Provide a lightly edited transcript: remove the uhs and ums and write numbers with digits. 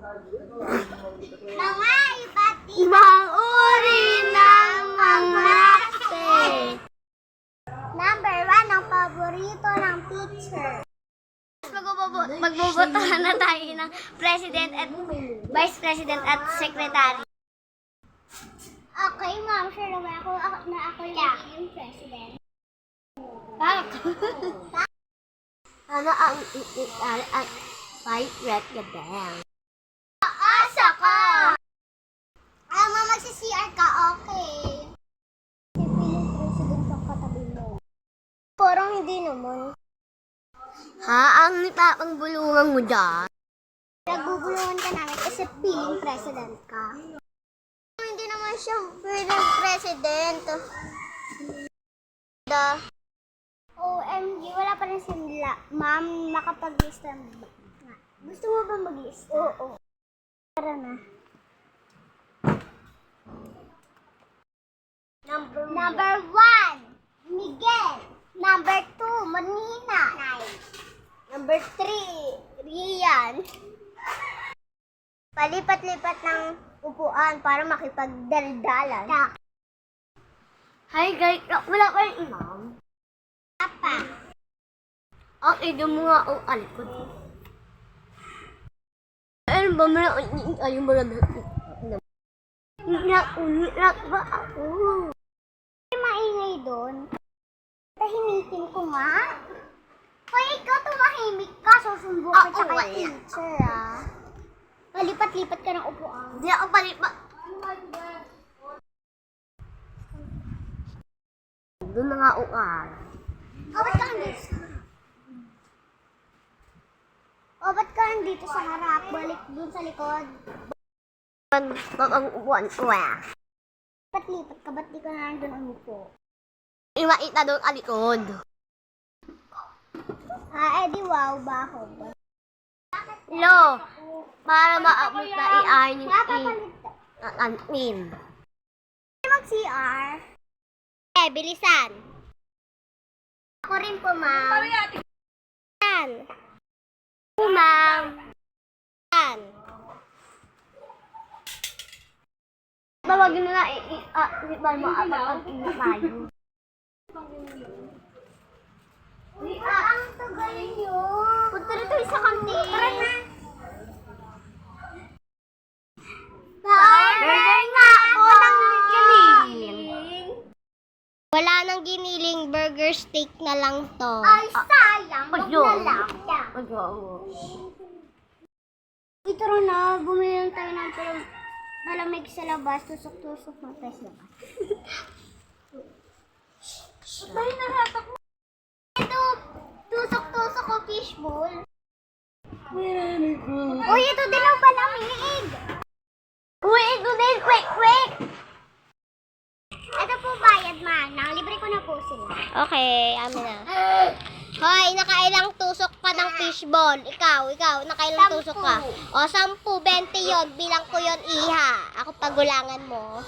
Mga iba't ibang uri ng mga klase. Number 1, ang paborito ng teacher. Magbobotohan na tayo ng President at Vice President at Secretary. Okay, ma'am. Sure naman ako yung magiging president. Ano ang iitari at Vice President? Asa ka! Ma'am, magsi-CR ka, okay. Piling president ang katabi mo. Parang hindi naman. Ha? Ang nipapangbulungan mo dyan? Nagbubulungan ka namin kasi piling president ka. Hindi naman siya piling president. OMG, wala pa rin sila. Ma'am, nakapag-lista ba? Gusto mo ba mag-lista? Oo. Tara na. Number 1, Miguel. Number 2, Manina. Number 3, Rian. Palipat-lipat ng upuan para makipagdaldalan. Hi guys, wala pa rin imam. Papa. Ang ito mo nga ang alikod. Ano ba mo na ayun mo na Inak ba ako? May maingay doon. Tahimikin ko nga. Hoy, ikaw tumahimik ka. Susumbong kita kay teacher, ah. Palipat-lipat ka ng upuan. Hindi ako palipat. Doon na nga uar. Ba't ka andito? Ba't ka andito sa harap? Balik doon sa likod. Ang upuan ko ah. Lipat-lipat ka. Ba't di ka na doon umupo? Imaita doon alikod. Edi wow, bakod. Lo, para maabot na i-iron Napapalit ka. anin. Mag-CR. Bilisan. Ako rin po, ma'am. Yan. Po, ma'am. Yan. Tawagin mo na di ba maabot na tayo? Ang tagal niyo. Punta rin tayo sa kantin. Tara na. Burger nga ako ng giniling. Wala nang giniling, burger steak na lang to. Ay, sayang. Wag Ayun. na lang. Uy, tara na. Bumili lang tayo ng malamig sa labas. Tusok-tusok ng tayo sa labas. Tayo nahatak mo. Ito, tusok-tusok o fishbowl. Uy, ito din ang palamig. Uy, ito din, quick! Ito po bayad, manang. Libre ko na po sila. Okay, amin na. Hoy, nakailang tusok ka ng fishball? Ikaw, nakailang tusok ka? O, 10, 20 yon. Bilang ko yon, iha. Ako pagulangan mo.